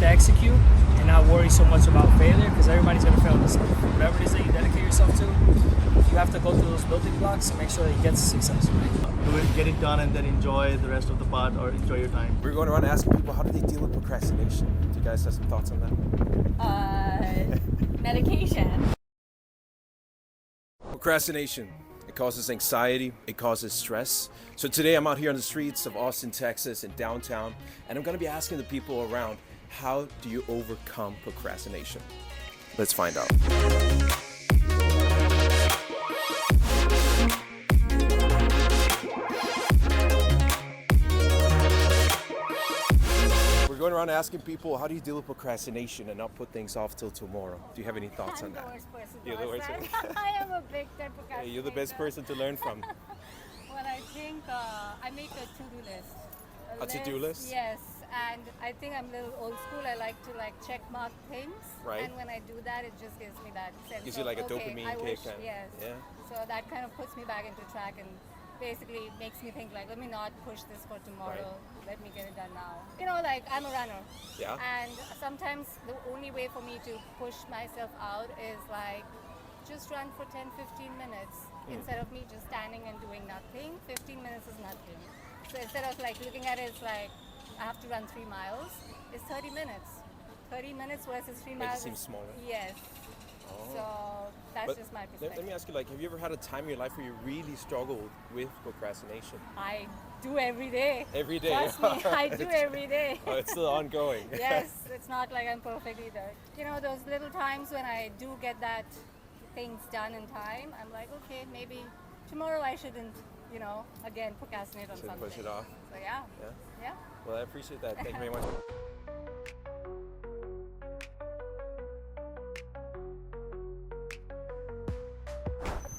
to execute and not worry so much about failure, because everybody's going to fail this life. Whatever it is that you dedicate yourself to, you have to go through those building blocks and make sure that you get to success, right? Do it, get it done, and then enjoy the rest of the part, or enjoy your time. We're going around asking people, how do they deal with procrastination? Do you guys have some thoughts on that? Medication. Procrastination. It causes anxiety, it causes stress. So today I'm out here on the streets of Austin, Texas, and downtown, and I'm gonna be asking the people around, how do you overcome procrastination? Let's find out. We're going around asking people, how do you deal with procrastination and not put things off till tomorrow? Do you have any thoughts on that? I'm the worst person to You're the worst ask person. that. I am a big time procrastinator. Hey, you're the best person to learn from. Well, I think I make a to-do list. A to-do list? Yes, and I think I'm a little old school. I like to check mark things. Right. And when I do that, it just gives me that sense Gives you of, like a okay, dopamine I kick. wish, yes. Yeah. So that kind of puts me back into track and basically makes me think let me not push this for tomorrow. Right. Let me get it done now. I'm a runner. Yeah. And sometimes the only way for me to push myself out is just run for 10-15 minutes instead of me just standing and doing nothing. 15 minutes is nothing. So instead of looking at it, it's I have to run 3 miles. It's 30 minutes. 30 minutes versus 3 miles. Makes it seem smaller. Yes. Oh. So that's But just my perspective. let me ask you, have you ever had a time in your life where you really struggled with procrastination? I do every day. Every day? Trust me, I do every day. Oh, it's still ongoing. Yes, it's not like I'm perfect either. Those little times when I do get that things done in time, I'm like, okay, maybe tomorrow I shouldn't, again, procrastinate on Shouldn't something. push it off. So yeah. Yeah? Yeah. Well, I appreciate that. Thank you very much.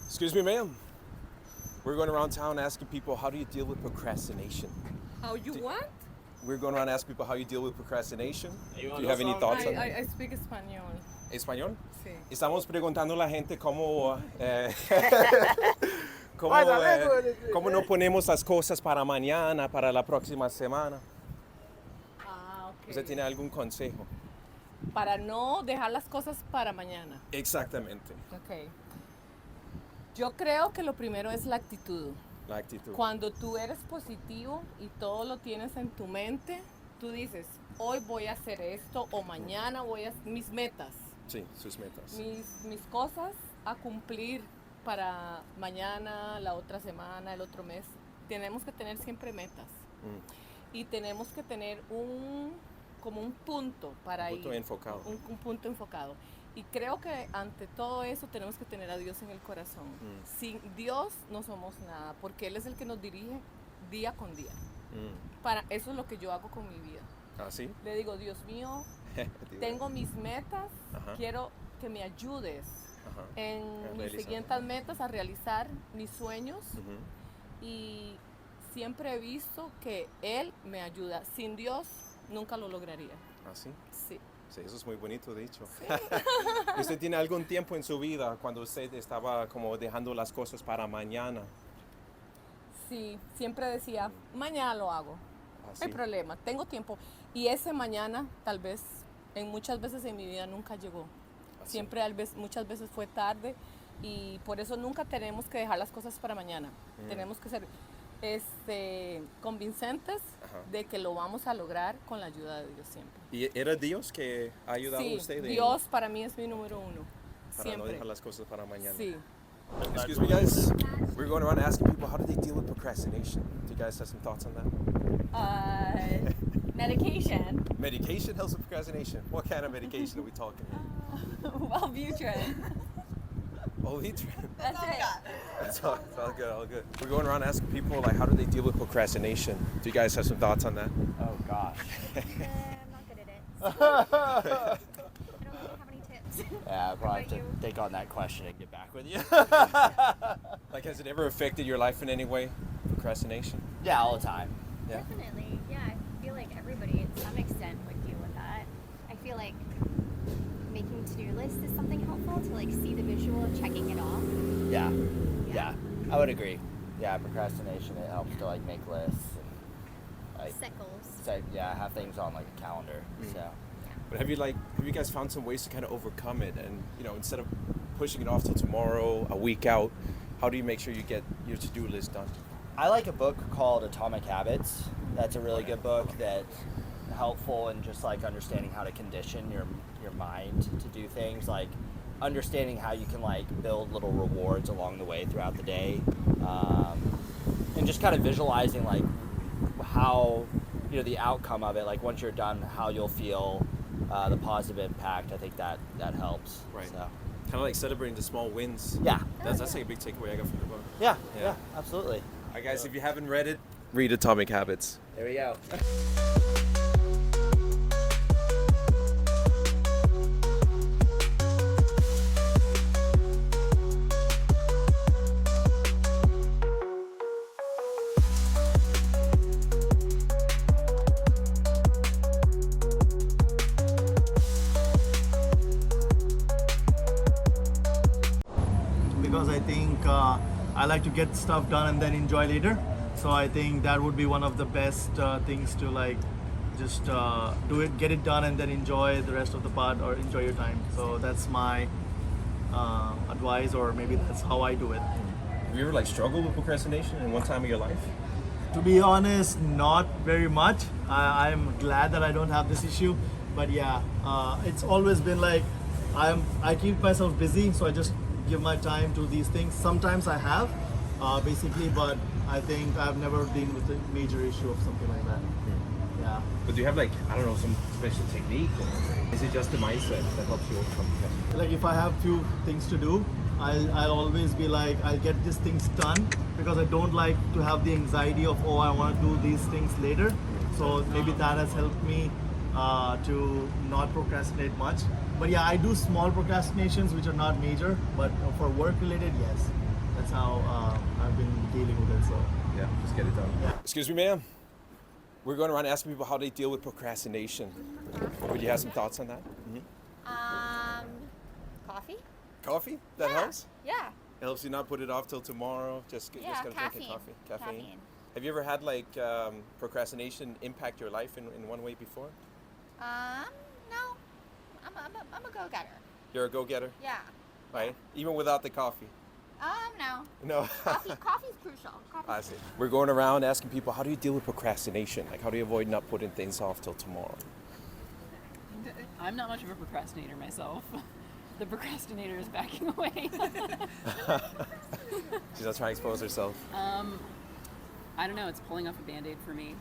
Excuse me, ma'am. We're going around town asking people, how do you deal with procrastination? How you what? We're going around asking people how you deal with procrastination. Do you have any thoughts on that? I speak español. ¿Español? Sí. Estamos preguntando a la gente cómo cómo no ponemos las cosas para mañana, para la próxima semana. Ah, ok. ¿Usted tiene algún consejo? Para no dejar las cosas para mañana. Exactamente. Ok. Yo creo que lo primero es la actitud. La actitud. Cuando tú eres positivo y todo lo tienes en tu mente, tú dices, hoy voy a hacer esto o mañana voy a... Mis metas. Sí, sus metas. Mis cosas a cumplir para mañana, la otra semana, el otro mes. Tenemos que tener siempre metas. Y tenemos que tener como un punto para ir. Un punto enfocado. Un punto enfocado. Y creo que ante todo eso tenemos que tener a Dios en el corazón. Sin Dios no somos nada, porque Él es el que nos dirige día con día. Eso es lo que yo hago con mi vida. ¿Ah, sí? Le digo, Dios mío, tengo mis metas, quiero que me ayudes en mis siguientes metas a realizar mis sueños. Y siempre he visto que Él me ayuda. Sin Dios nunca lo lograría. ¿Ah, sí? Sí. Sí, eso es muy bonito, dicho. Sí. ¿Usted tiene algún tiempo en su vida cuando usted estaba como dejando las cosas para mañana? Sí, siempre decía, mañana lo hago. ¿Ah, sí? No hay problema, tengo tiempo. Y ese mañana, tal vez, muchas veces en mi vida nunca llegó. ¿Ah, sí? Siempre, muchas veces fue tarde y por eso nunca tenemos que dejar las cosas para mañana. Tenemos que ser convincentes de que lo vamos a lograr con la ayuda de Dios siempre. ¿Y era Dios que ha ayudado a usted? Dios para mí es mi número uno. Para siempre. no dejar las cosas para mañana. Sí. Excuse me, guys. We're going around asking people, how do they deal with procrastination? Do you guys have some thoughts on that? Medication. Medication helps with procrastination. What kind of medication are we talking here? Wellbutrin. Wellbutrin. That's it. It's all good, all good. We're going around asking people, how do they deal with procrastination? Do you guys have some thoughts on that? Oh, gosh. I'm not good at it. I don't really have any tips. Yeah, I'll probably have to think on that question and get back with you. Has it ever affected your life in any way, procrastination? Yeah, all the time. Yeah. Definitely. Yeah, I feel like everybody to some extent would deal with that. I feel like making to-do lists is something helpful to see the visual of checking it off. Yeah, I would agree. Yeah, procrastination, it helps to make lists and Set goals. have things on a calendar. So But have you guys found some ways to kind of overcome it? And instead of pushing it off till tomorrow, a week out, how do you make sure you get your to-do list done? I like a book called Atomic Habits. That's a really good book that's helpful in just like understanding how to condition your mind to do things, like understanding how you can like build little rewards along the way throughout the day, and just kind of visualizing like how the outcome of it, like once you're done, how you'll feel, the positive impact. I think that helps. Right. So. Kind of like celebrating the small wins. Yeah. That's like a big takeaway I got from the book. Yeah, absolutely. All right, guys, if you haven't read it, read Atomic Habits. There we go. Because I think I like to get stuff done and then enjoy later. So I think that would be one of the best things to like just do it, get it done, and then enjoy the rest of the part or enjoy your time. So that's my advice, or maybe that's how I do it. Have you ever like struggled with procrastination in one time of your life? To be honest, not very much. I'm glad that I don't have this issue, but yeah, it's always been like I keep myself busy, so I just give my time to these things. Sometimes I have, basically, but I think I've never dealt with a major issue of something like that. Yeah. But do you have like, I don't know, some special technique, or is it just the mindset that helps you overcome procrastination? Like if I have few things to do, I'll always be like, I'll get these things done, because I don't like to have the anxiety of, oh, I want to do these things later. So maybe that has helped me to not procrastinate much. But yeah, I do small procrastinations which are not major, but for work related, yes. That's how I've been dealing with it. So Yeah, just get it done. Yeah. Excuse me, ma'am. We're going around asking people how they deal with procrastination. Would you have some thoughts on that? Coffee? Coffee? That helps? Yeah. It helps you not put it off till tomorrow. Just gotta drink caffeine. a coffee. Caffeine. Have you ever had like procrastination impact your life in one way before? No. I'm a go-getter. You're a go-getter, Yeah. right? Even without the coffee. No. No. Coffee's crucial. I see. We're going around asking people, how do you deal with procrastination? Like, how do you avoid not putting things off till tomorrow? I'm not much of a procrastinator myself. The procrastinator is backing away. She's not trying to expose herself. I don't know, it's pulling off a Band-Aid for me.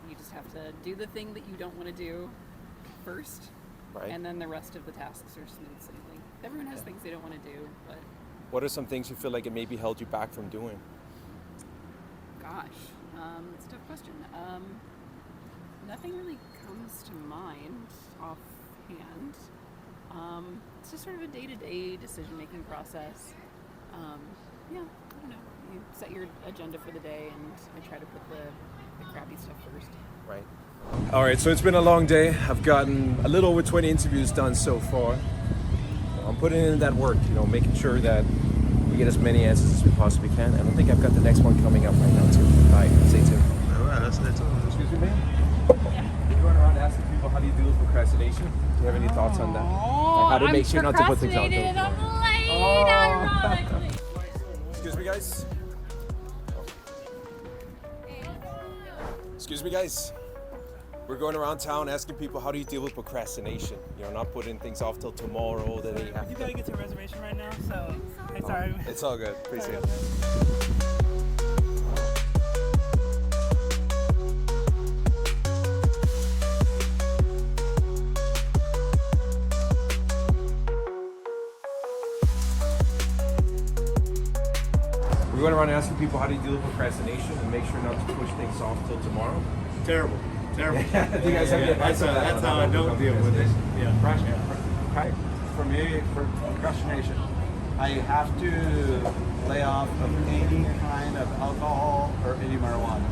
You just have to do the thing that you don't want to do first, Right. and then the rest of the tasks are smooth sailing. Everyone has things they don't want to do, but What are some things you feel like it maybe held you back from doing? gosh, it's a tough question. Nothing really comes to mind offhand. It's just sort of a day-to-day decision-making process. Yeah, I don't know. You set your agenda for the day, and I try to put the crappy stuff first. Right. All right, so it's been a long day. I've gotten a little over 20 interviews done so far. I'm putting in that work, making sure that we get as many answers as we possibly can. And I think I've got the next one coming up right now too. All right, stay tuned. All right, that's it. Excuse me, ma'am? You're going around asking people, how do you deal with procrastination? Do you have any thoughts on that? Like how to make sure not to put things out there? I'm late, ironically. Excuse me, guys. Excuse me, guys. We're going around town asking people, how do you deal with procrastination? Not putting things off till tomorrow. That you have You gotta get to a reservation right now, so it's alright. It's all good. Appreciate it. We're going around asking people, how do you deal with procrastination and make sure not to push things off till tomorrow? Terrible. Do you guys have any advice on that? That's how I don't deal with it. Right. For me, for procrastination, I have to lay off of any kind of alcohol or any marijuana.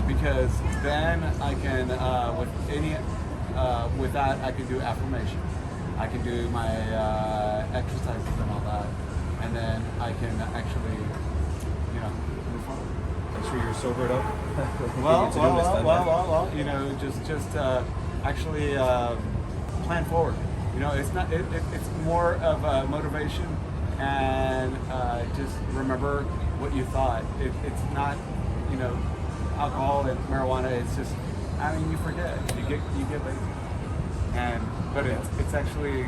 Because then I can, with that, I can do affirmation. I can do my exercises and all that, and then I can actually, move forward. Make sure you're sobered up. Well, just actually plan forward. You know, it's not. It's more of a motivation, and just remember what you thought. It's not, you know, alcohol and marijuana. It's just, I mean, you forget. You get lazy, but it's actually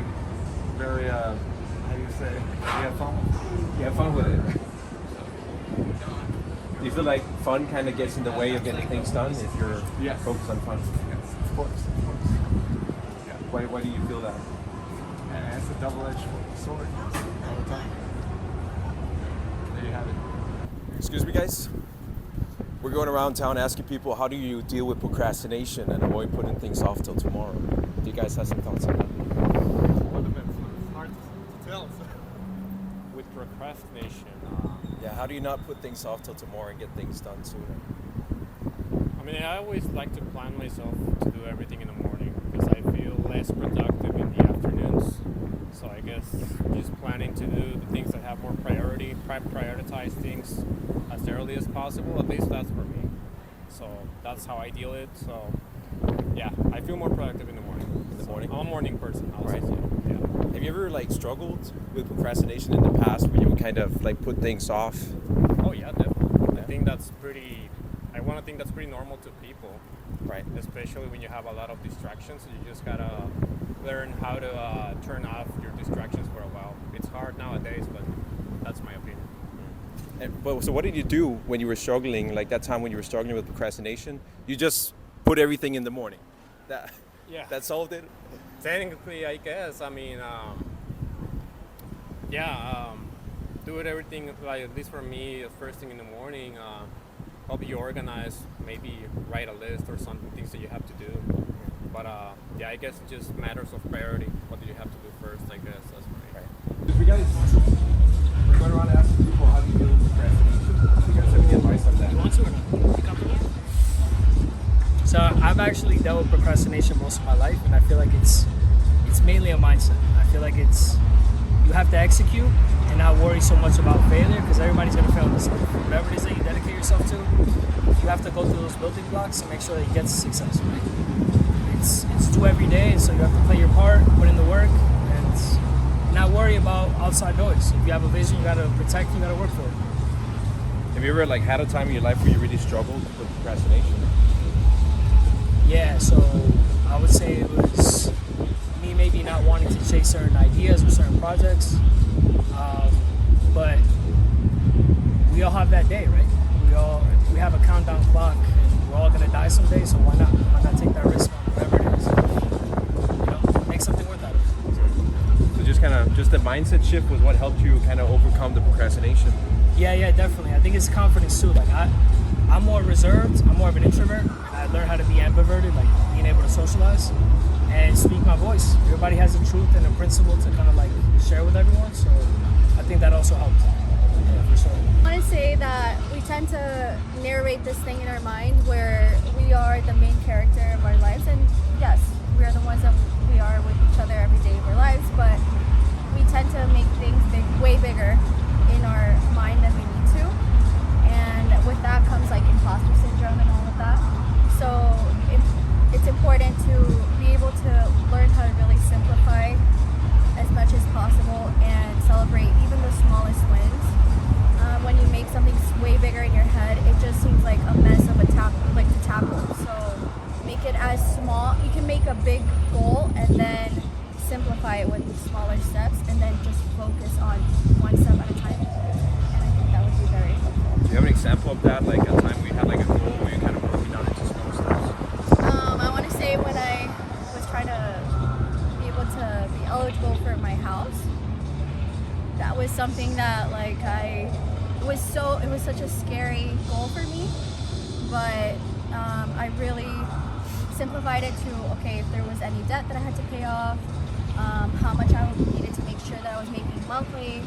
very how do you say? You have fun. You have fun with it. Do you feel like fun kind of gets in the way of getting things done if you're focused on fun? Yes, of course. Yeah. Why do you feel that? And it's a double-edged sword all the time. There you have it. Excuse me, guys. We're going around town asking people, how do you deal with procrastination and avoid putting things off till tomorrow? Do you guys have some thoughts on that? Hard to tell. With procrastination, Yeah, how do you not put things off till tomorrow and get things done sooner? I mean, I always like to plan myself to do everything in the morning because I feel less productive in the afternoons. So I guess just planning to do the things that have more priority, prioritize things as early as possible. At least that's for me. So that's how I deal it. So yeah, I feel more productive in the morning. In the morning? I'm a morning person also. Right. So, yeah. Have you ever like struggled with procrastination in the past where you would kind of like put things off? Oh yeah, definitely. I think that's pretty. I want to think that's pretty normal to people, Right. especially when you have a lot of distractions. You just gotta learn how to turn off your distractions for a while. It's hard nowadays, but that's my opinion. So what did you do when you were struggling, like that time when you were struggling with procrastination? You just put everything in the morning. Yeah. That solved it? Technically, I guess. I mean, do it everything, like at least for me, first thing in the morning. Help you organize, maybe write a list or something, things that you have to do. But yeah, I guess it just matters of priority. What do you have to do first? I guess that's right. If you guys, we're going around asking people how do you deal with procrastination. Do you guys have any advice on that? You want to or not? You comfortable? So I've actually dealt with procrastination most of my life, and I feel like it's mainly a mindset. I feel like it's you have to execute and not worry so much about failure because everybody's gonna fail this life. Whatever it is that you dedicate yourself to, you have to go through those building blocks and make sure that you get to success. Right? It's due every day, so you have to play your part, put in the work, and not worry about outside noise. If you have a vision, you gotta protect it, you gotta work for it. Have you ever like had a time in your life where you really struggled with procrastination? Yeah, so I would say it was me maybe not wanting to chase certain ideas or certain projects, but we all have that day, right? We have a countdown clock, and we're all gonna die someday. So why not? Why not take that risk on whatever it is? You know, make something worth out of it. So just the mindset shift was what helped you kind of overcome the procrastination. Yeah, definitely. I think it's confidence too. Like I'm more reserved. I'm more of an introvert. And I learned how to be ambiverted, like being able to socialize and speak my voice. Everybody has a truth and a principle to kind of like share with everyone. So I think that also helped. Yeah, for sure. I want to say that we tend to narrate this thing in our mind where we are the main character of our lives, and yes, we are the ones that we are with each other every day of our lives, but we tend to make things way bigger in our mind than we need to, and with that comes like imposter syndrome and all of that. So it's important to be able to learn how to really simplify as much as possible and celebrate even the smallest wins. When you make something way bigger in your head, it just seems like a mess of to tackle. So make it as small. You can make a big goal and then simplify it with smaller steps, and then just focus on one step at a time. And I think that would be very helpful. Do you have an example of that, like a time where you had like a goal where you kind of broke it down into small steps? I want to say when I was trying to be able to be eligible for my house, that was something that like it was such a scary goal for me, but I really simplified it to, okay, if there was any debt that I had to pay off, how much I needed to make sure that I was making monthly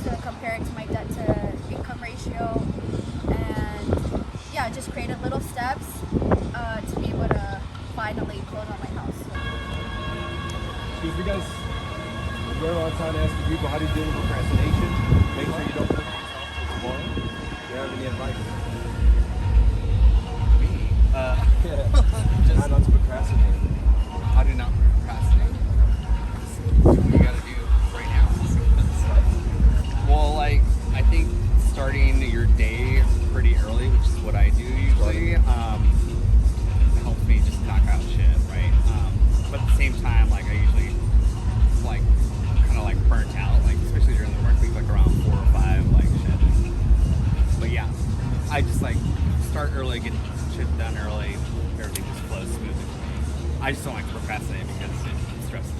to compare it to my debt to income ratio, and yeah, just created little steps to be able to finally close on my house. Excuse me, guys. We're going around town asking people how do you deal with procrastination. Make sure you don't put things off till tomorrow. Do you have any advice? Me? Try not to procrastinate. how to not procrastinate. You gotta do right now. Well, like, I think starting your day pretty early, which is what I do usually, helps me just knock out shit, right? But at the same time, like, I usually, like, kind of, like, burnt out, like, especially during the work week, like, around 4 or 5, like, shit. But yeah, I just, like, start early, get shit done early, everything just flows smoothly for me. I just don't like to procrastinate because it stresses